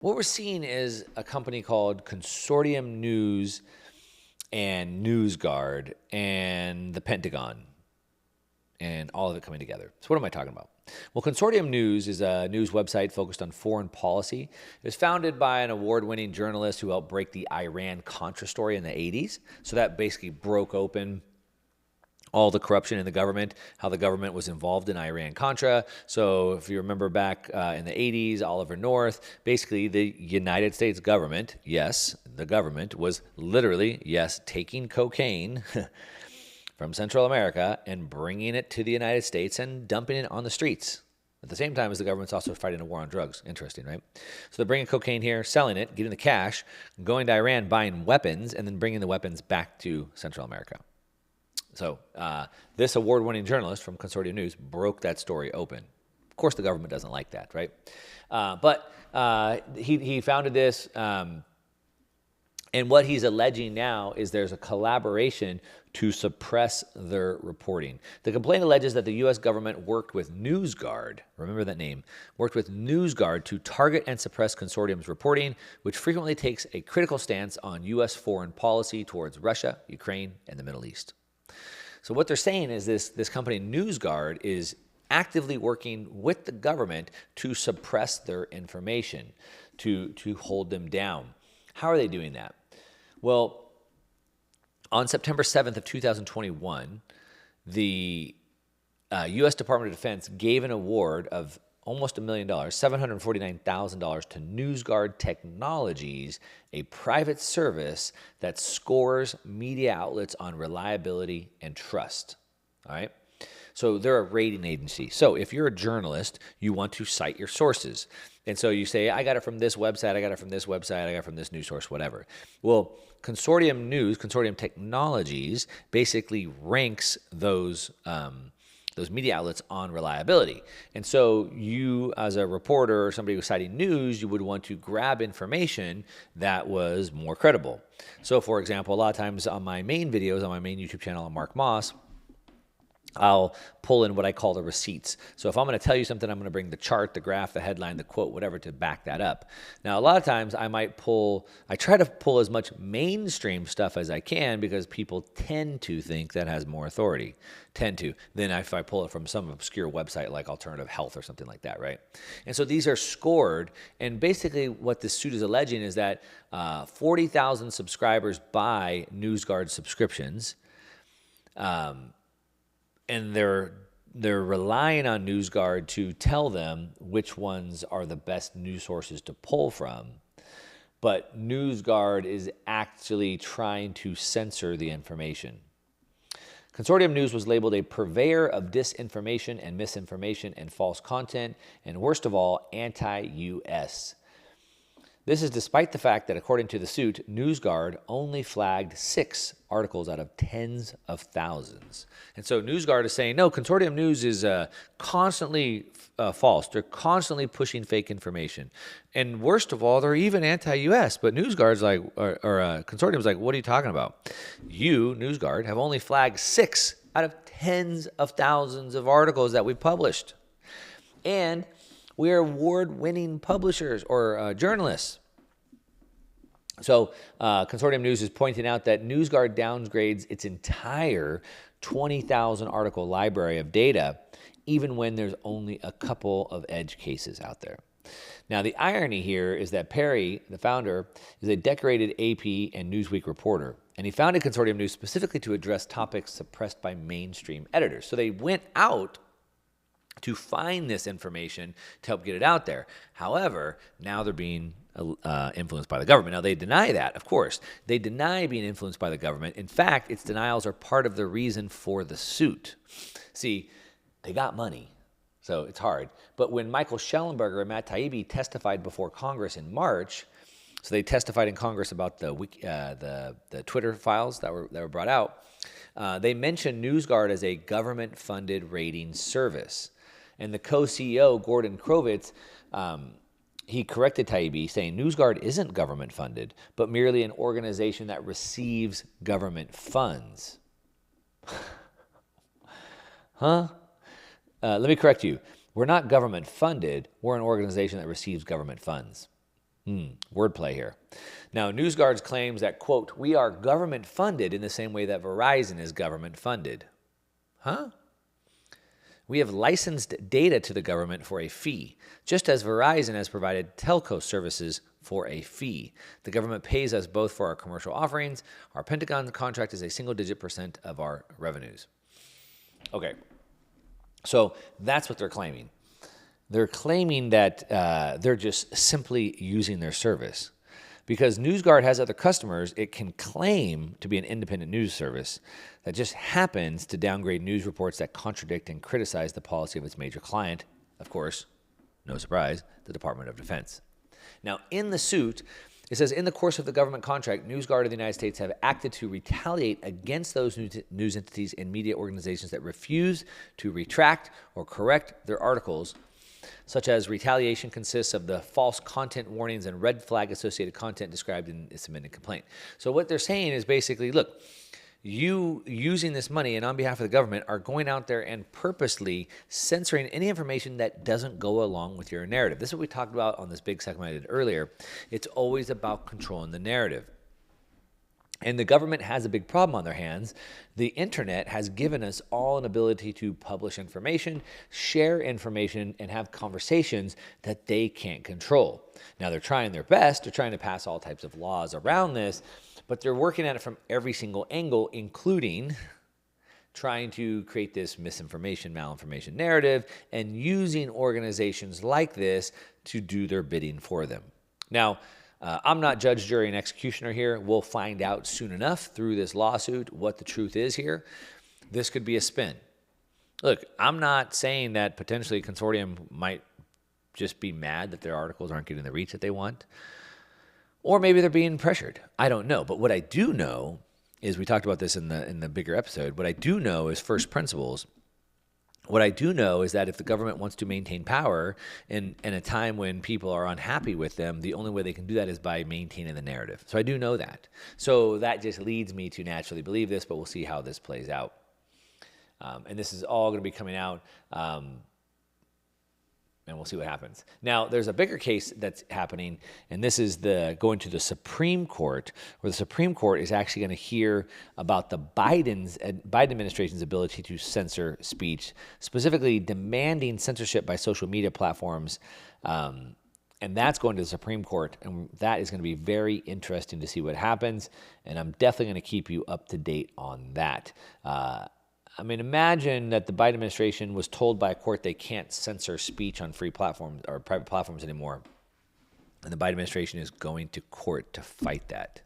What we're seeing is a company called Consortium News and NewsGuard and the Pentagon and all of it coming together. So what am I talking about? Well, Consortium News is a news website focused on foreign policy. It was founded by an award-winning journalist who helped break the Iran-Contra story in the 80s. So that basically broke open all the corruption in the government, how the government was involved in Iran-Contra. So if you remember back in the 80s, Oliver North, basically the United States government, yes, the government was literally, yes, taking cocaine from Central America and bringing it to the United States and dumping it on the streets. At the same time as the government's also fighting a war on drugs. Interesting, right? So they're bringing cocaine here, selling it, getting the cash, going to Iran, buying weapons, and then bringing the weapons back to Central America. So this award-winning journalist from Consortium News broke that story open. Of course, the government doesn't like that, right? But he founded this, and what he's alleging now is there's a collaboration to suppress their reporting. The complaint alleges that the U.S. government worked with NewsGuard, remember that name, worked with NewsGuard to target and suppress Consortium's reporting, which frequently takes a critical stance on U.S. foreign policy towards Russia, Ukraine, and the Middle East. So what they're saying is this company, NewsGuard, is actively working with the government to suppress their information, to hold them down. How are they doing that? Well, on September 7th of 2021, the U.S. Department of Defense gave an award of almost $1 million, $749,000 to NewsGuard Technologies, a private service that scores media outlets on reliability and trust. All right? So they're a rating agency. So if you're a journalist, you want to cite your sources. And so you say, I got it from this website, I got it from this website, I got it from this news source, whatever. Well, Consortium News, Consortium Technologies basically ranks those media outlets on reliability. And so you, as a reporter or somebody who's citing news, you would want to grab information that was more credible. So for example, a lot of times on my main videos, on my main YouTube channel on Mark Moss, I'll pull in what I call the receipts. So if I'm going to tell you something, I'm going to bring the chart, the graph, the headline, the quote, whatever to back that up. Now, a lot of times I try to pull as much mainstream stuff as I can because people tend to think that has more authority. Then if I pull it from some obscure website like Alternative Health or something like that, right? And so these are scored. And basically what this suit is alleging is that 40,000 subscribers buy NewsGuard subscriptions. And they're relying on NewsGuard to tell them which ones are the best news sources to pull from. But NewsGuard is actually trying to censor the information. Consortium News was labeled a purveyor of disinformation and misinformation and false content, and worst of all, anti-US. This is despite the fact that, according to the suit, NewsGuard only flagged 6 articles out of tens of thousands. And so NewsGuard is saying, no, Consortium News is constantly false. They're constantly pushing fake information. And worst of all, they're even anti-US. But NewsGuard's like, Consortium's like, what are you talking about? You, NewsGuard, have only flagged 6 out of tens of thousands of articles that we published. And we are award-winning publishers or journalists. So Consortium News is pointing out that NewsGuard downgrades its entire 20,000 article library of data, even when there's only a couple of edge cases out there. Now, the irony here is that Perry, the founder, is a decorated AP and Newsweek reporter, and he founded Consortium News specifically to address topics suppressed by mainstream editors. So they went out to find this information to help get it out there. However, now they're being influenced by the government. Now, they deny that, of course. They deny being influenced by the government. In fact, its denials are part of the reason for the suit. See, they got money, so it's hard. But when Michael Schellenberger and Matt Taibbi testified before Congress in March, so they testified in Congress about the Twitter files that were brought out, they mentioned NewsGuard as a government-funded rating service. And the co-CEO, Gordon Krovitz, he corrected Taibbi, saying NewsGuard isn't government-funded, but merely an organization that receives government funds. Huh? Let me correct you. We're not government-funded. We're an organization that receives government funds. Wordplay here. Now, NewsGuard's claims that, quote, we are government funded in the same way that Verizon is government funded. Huh? We have licensed data to the government for a fee, just as Verizon has provided telco services for a fee. The government pays us both for our commercial offerings. Our Pentagon contract is a single-digit % of our revenues. Okay, so that's what they're claiming. They're claiming that they're just simply using their service. Because NewsGuard has other customers, it can claim to be an independent news service that just happens to downgrade news reports that contradict and criticize the policy of its major client, of course, no surprise, the Department of Defense. Now, in the suit, it says, in the course of the government contract, NewsGuard of the United States have acted to retaliate against those news entities and media organizations that refuse to retract or correct their articles, such as retaliation consists of the false content warnings and red flag associated content described in its amended complaint. So what they're saying is basically, look, you using this money and on behalf of the government are going out there and purposely censoring any information that doesn't go along with your narrative. This is what we talked about on this big segment I did earlier. It's always about controlling the narrative. And the government has a big problem on their hands. The internet has given us all an ability to publish information, share information, and have conversations that they can't control. Now, they're trying their best. They're trying to pass all types of laws around this, but they're working at it from every single angle, including trying to create this misinformation, malinformation narrative, and using organizations like this to do their bidding for them. Now, I'm not judge, jury, and executioner here. We'll find out soon enough through this lawsuit what the truth is here. This could be a spin. Look, I'm not saying that potentially a consortium might just be mad that their articles aren't getting the reach that they want. Or maybe they're being pressured. I don't know. But what I do know is, we talked about this in the bigger episode, what I do know is first principles. What I do know is that if the government wants to maintain power in a time when people are unhappy with them, the only way they can do that is by maintaining the narrative. So I do know that. So that just leads me to naturally believe this, but we'll see how this plays out. And this is all going to be coming out, and we'll see what happens. Now, there's a bigger case that's happening, and this is going to the Supreme Court, where the Supreme Court is actually going to hear about the Biden administration's ability to censor speech, specifically demanding censorship by social media platforms. And that's going to the Supreme Court, and that is going to be very interesting to see what happens, and I'm definitely going to keep you up to date on that. I mean, imagine that the Biden administration was told by a court they can't censor speech on free platforms or private platforms anymore, and the Biden administration is going to court to fight that.